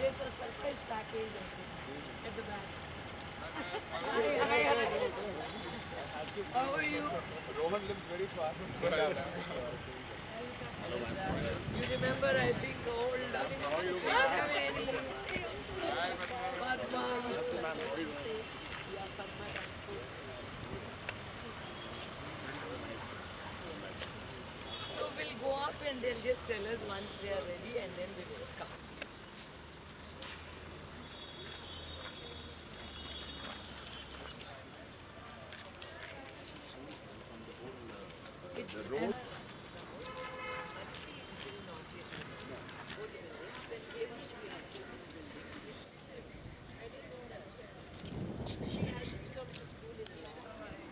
there's a surprise package at the back. Hi. How are you? Rohan lives very far. You remember, I think, old So we'll go up and they'll just tell us once they are ready and then we will come. It's she hasn't come to school in a long time.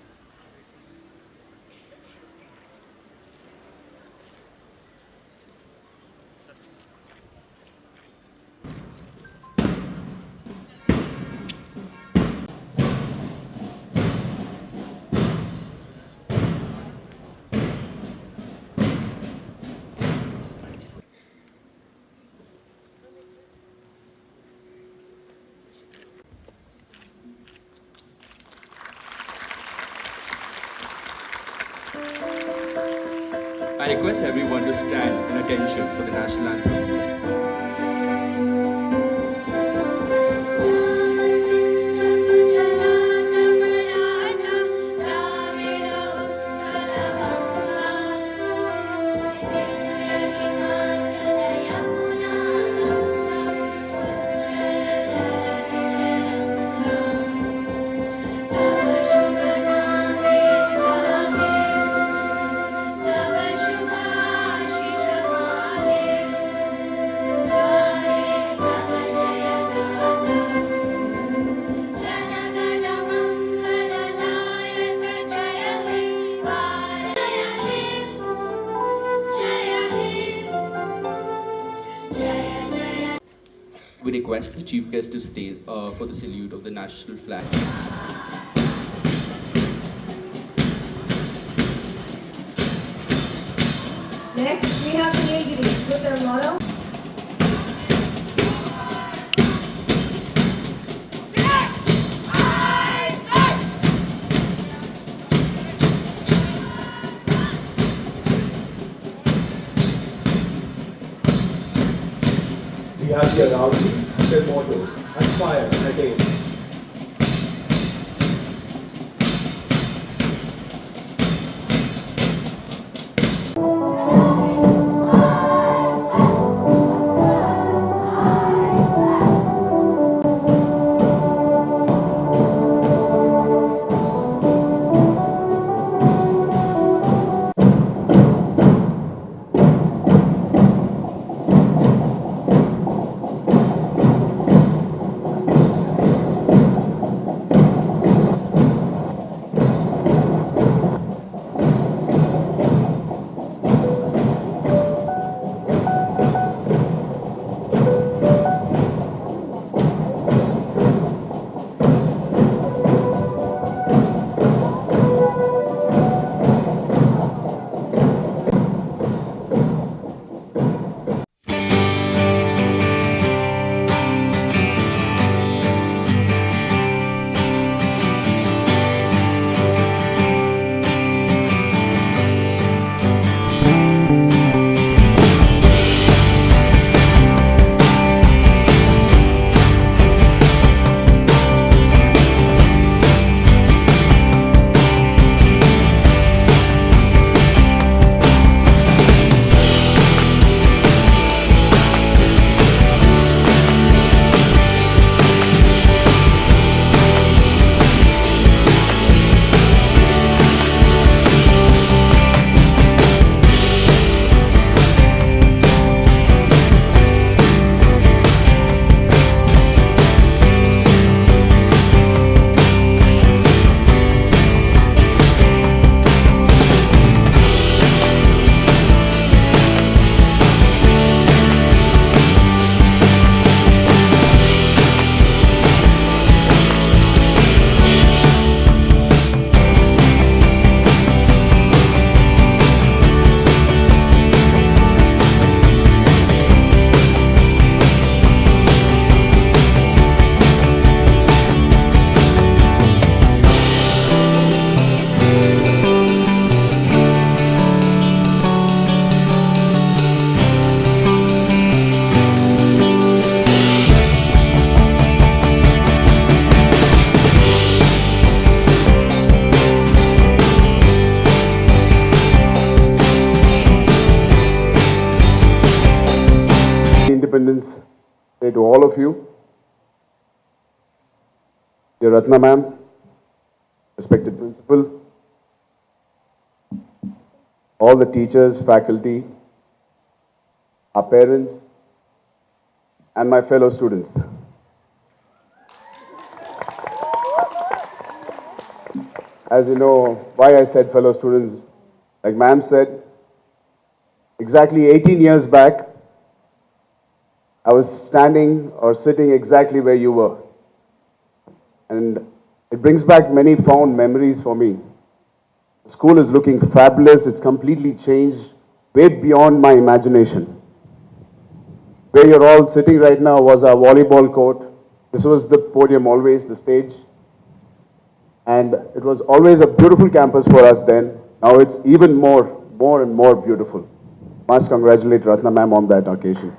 I request everyone to stand in attention for the national anthem. We request the chief guest to stay for the salute of the national flag. Next, we have Nilgiri with their motto. We have the Arousal, their motto, Aspire and Attain. Independence Day to all of you. Dear Ratna ma'am, respected principal, all the teachers, faculty, our parents, and my fellow students. As you know, why I said fellow students, like ma'am said, exactly 18 years back, I was standing or sitting exactly where you were. And it brings back many fond memories for me. The school is looking fabulous. It's completely changed, way beyond my imagination. Where you're all sitting right now was our volleyball court. This was the podium always, the stage. And it was always a beautiful campus for us then. Now it's even more and more beautiful. Must congratulate Ratna ma'am on that occasion.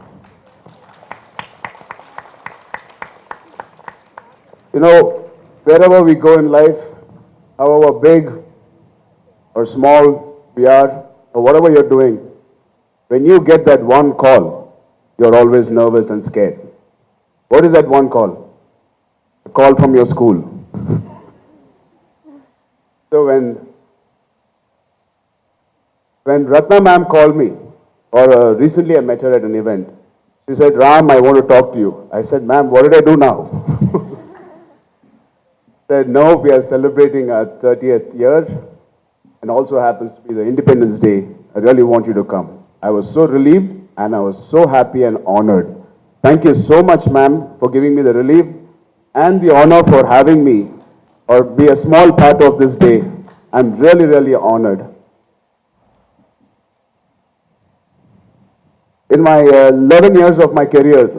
You know, wherever we go in life, however big or small we are, or whatever you're doing, when you get that one call, you're always nervous and scared. What is that one call? A call from your school. So when Ratna ma'am called me, or recently I met her at an event, she said, Ram, I want to talk to you. I said, ma'am, what did I do now? Said, no, we are celebrating our 30th year, and also happens to be the Independence Day. I really want you to come. I was so relieved, and I was so happy and honored. Thank you so much, ma'am, for giving me the relief and the honor for having me or be a small part of this day. I'm really, really honored. In my 11 years of my career,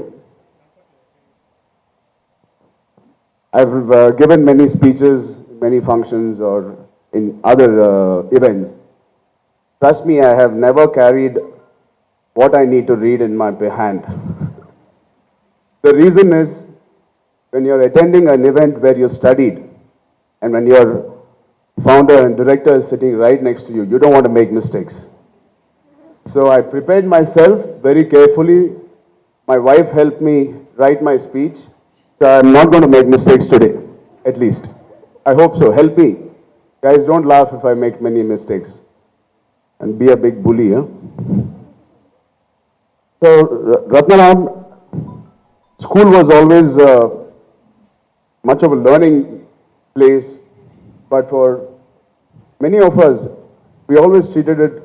I've given many speeches, many functions, or in other events. Trust me, I have never carried what I need to read in my hand. The reason is, when you're attending an event where you studied, and when your founder and director is sitting right next to you, you don't want to make mistakes. So I prepared myself very carefully. My wife helped me write my speech. So I'm not going to make mistakes today, at least. I hope so. Help me. Guys, don't laugh if I make many mistakes. And be a big bully, huh? So, Ratnaram, school was always much of a learning place, but for many of us, we always treated it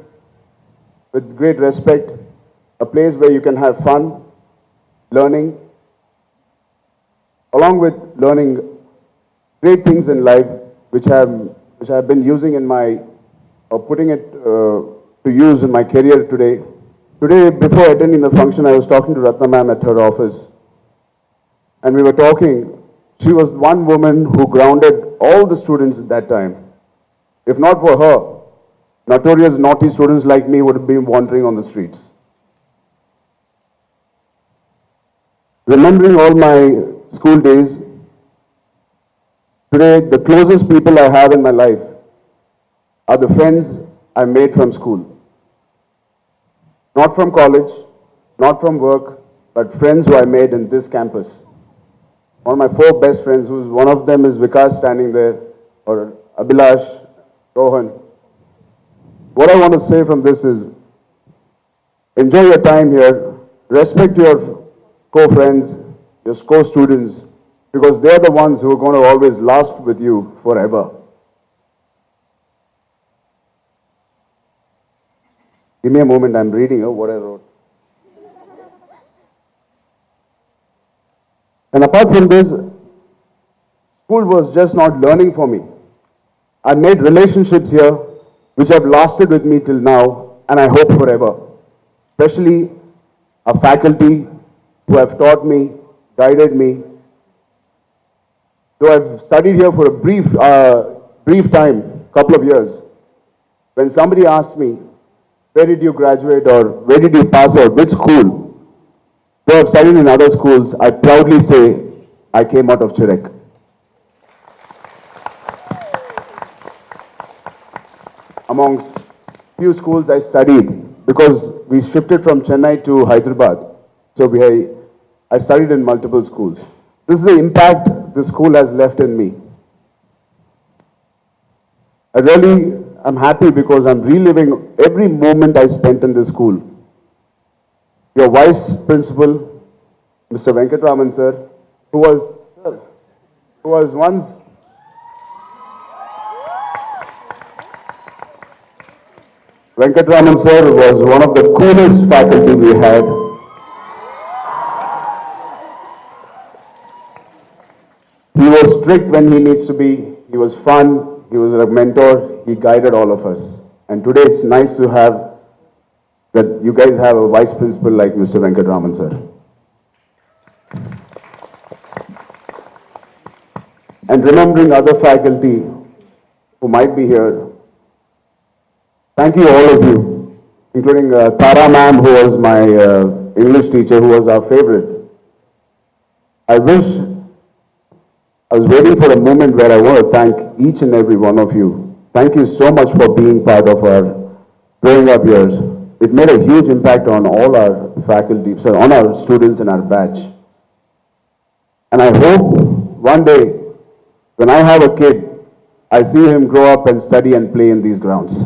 with great respect, a place where you can have fun, learning, along with learning great things in life, which I've been using in my, or putting it to use in my career today. Today, before attending the function, I was talking to Ratna ma'am at her office, and we were talking. She was one woman who grounded all the students at that time. If not for her, notorious naughty students like me would have been wandering on the streets. Remembering all my school days, today the closest people I have in my life are the friends I made from school. Not from college, not from work, but friends who I made in this campus. One of my 4 best friends, who's one of them is Vikas standing there, or Abhilash, Rohan. What I want to say from this is, enjoy your time here, respect your co-friends, your co-students, because they're the ones who are going to always last with you forever. Give me a moment, I'm reading what I wrote. And apart from this, school was just not learning for me. I made relationships here which have lasted with me till now, and I hope forever. Especially a faculty who have taught me, guided me. Though I've studied here for a brief time, couple of years, when somebody asks me, where did you graduate or where did you pass out, which school? Though I've studied in other schools, I proudly say I came out of Chirec. Amongst few schools I studied, because we shifted from Chennai to Hyderabad. So I studied in multiple schools. This is the impact this school has left in me. I'm happy because I'm reliving every moment I spent in this school. Your vice principal, Mr. Venkatraman sir, who was once Venkatraman sir was one of the coolest faculty we had. He was strict when he needs to be. He was fun. He was a mentor. He guided all of us. And today it's nice to have that you guys have a vice principal like Mr. Venkatraman sir. And remembering other faculty who might be here, thank you all of you, including Tara ma'am, who was my English teacher, who was our favorite. I was waiting for a moment where I want to thank each and every one of you. Thank you so much for being part of our growing up years. It made a huge impact on all our faculty, so on our students in our batch. And I hope one day, when I have a kid, I see him grow up and study and play in these grounds.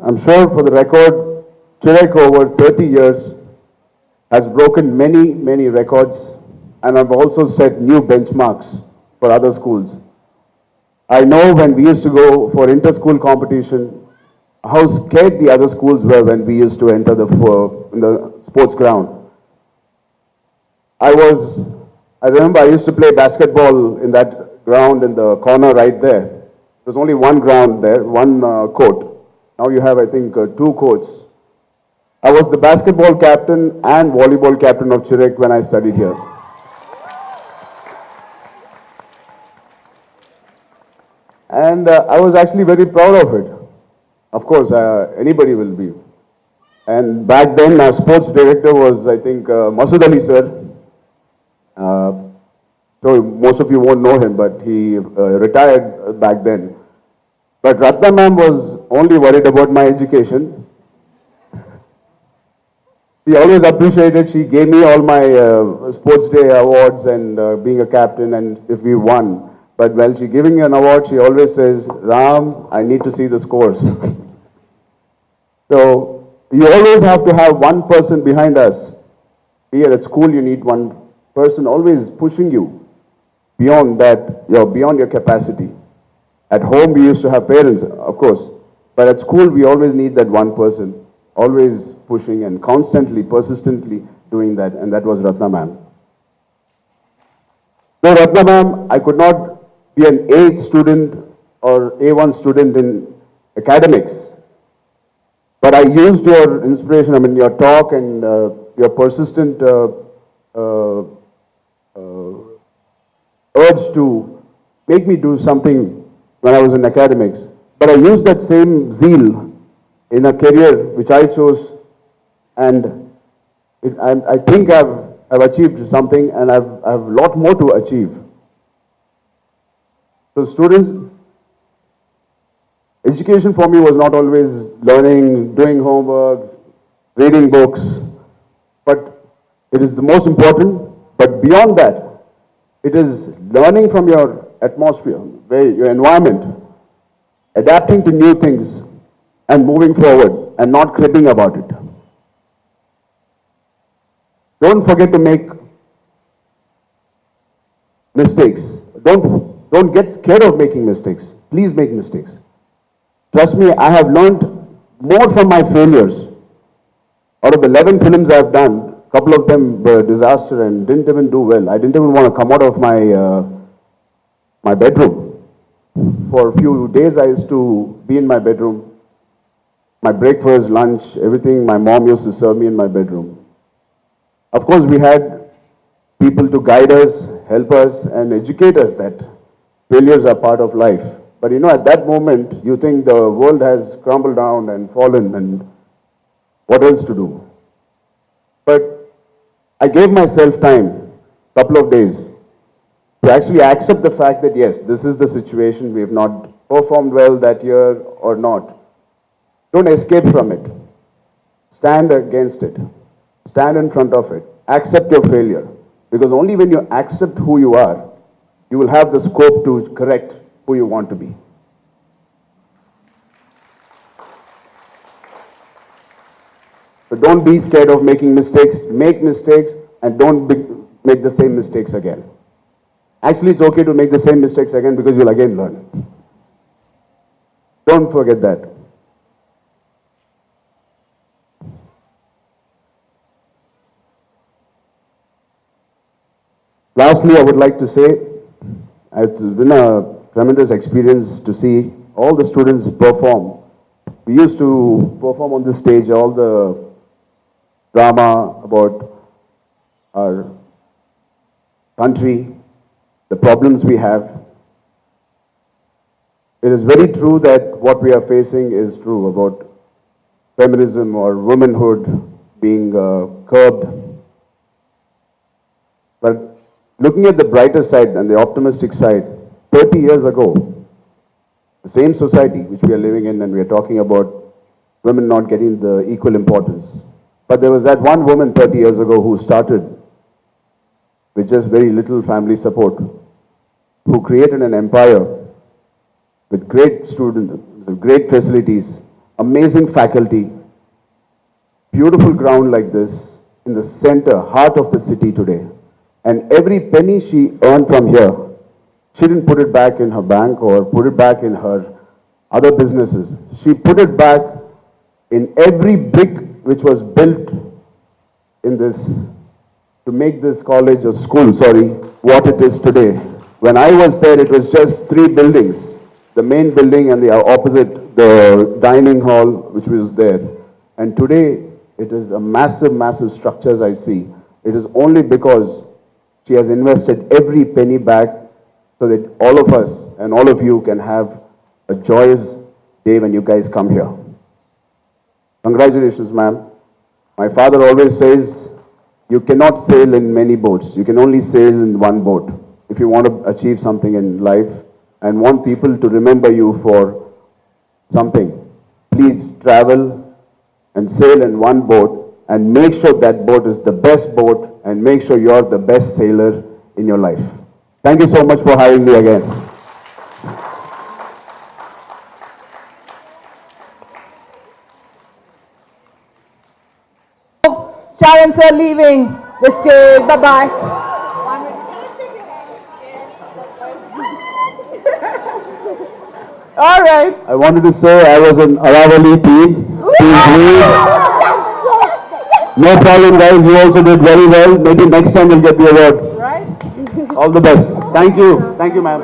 I'm sure for the record, Chirec over 30 years has broken many, many records, and I've also set new benchmarks for other schools. I know when we used to go for inter-school competition, how scared the other schools were when we used to enter in the sports ground. I remember I used to play basketball in that ground in the corner right there. There's only one ground there, one court. Now you have, I think, 2 courts. I was the basketball captain and volleyball captain of Chirec when I studied here. And I was actually very proud of it. Of course, anybody will be. And back then, our sports director was, I think, Masood Ali sir. So most of you won't know him, but he retired back then. But Ratna ma'am was only worried about my education. She always appreciated, she gave me all my sports day awards and being a captain and if we won. But while she giving me an award, she always says, Ram, I need to see the scores. So you always have to have one person behind us. Here at school, you need one person always pushing you beyond that, beyond your capacity. At home, we used to have parents, of course, but at school, we always need that one person, always pushing and constantly, persistently doing that, and that was Ratna ma'am. So Ratna ma'am, I could not be an A student or A1 student in academics, but I used your inspiration, your talk and your persistent urge to make me do something when I was in academics. But I used that same zeal in a career which I chose, and I think I've achieved something, and I've a lot more to achieve. So students, education for me was not always learning, doing homework, reading books, but it is the most important. But beyond that, it is learning from your atmosphere, your environment, adapting to new things and moving forward and not cribbing about it. Don't forget to make mistakes. Don't get scared of making mistakes. Please make mistakes. Trust me, I have learned more from my failures. Out of the 11 films I've done, a couple of them were disaster and didn't even do well. I didn't even want to come out of my bedroom. For a few days, I used to be in my bedroom. My breakfast, lunch, everything, my mom used to serve me in my bedroom. Of course, we had people to guide us, help us, and educate us that failures are part of life. But at that moment, you think the world has crumbled down and fallen, and what else to do? But I gave myself time, couple of days. to actually accept the fact that yes, this is the situation, we have not performed well that year or not. Don't escape from it. Stand against it. Stand in front of it. Accept your failure. Because only when you accept who you are, you will have the scope to correct who you want to be. So don't be scared of making mistakes. Make mistakes and don't make the same mistakes again. Actually, it's okay to make the same mistakes again because you'll again learn. Don't forget that. Lastly, I would like to say, it's been a tremendous experience to see all the students perform. We used to perform on this stage all the drama about our country, the problems we have. It is very true that what we are facing is true about feminism or womanhood being curbed. But looking at the brighter side and the optimistic side, 30 years ago, the same society which we are living in, and we are talking about women not getting the equal importance. But there was that one woman 30 years ago who started with just very little family support, who created an empire with great students, with great facilities, amazing faculty, beautiful ground like this in the center, heart of the city today. And every penny she earned from here, she didn't put it back in her bank or put it back in her other businesses. She put it back in every brick which was built in this, to make this college or school, what it is today. When I was there, it was just 3 buildings. The main building and the opposite, the dining hall, which was there. And today, it is a massive, massive structure as I see. It is only because she has invested every penny back so that all of us and all of you can have a joyous day when you guys come here. Congratulations, ma'am. My father always says, you cannot sail in many boats. You can only sail in one boat. If you want to achieve something in life and want people to remember you for something, please travel and sail in one boat and make sure that boat is the best boat and make sure you're the best sailor in your life. Thank you so much for having me again. Charan sir leaving the stage. Bye-bye. All right. I wanted to say I was an Aravali team. No problem, guys. You also did very well. Maybe next time you'll get the award. Right? All the best. Thank you. Thank you, ma'am.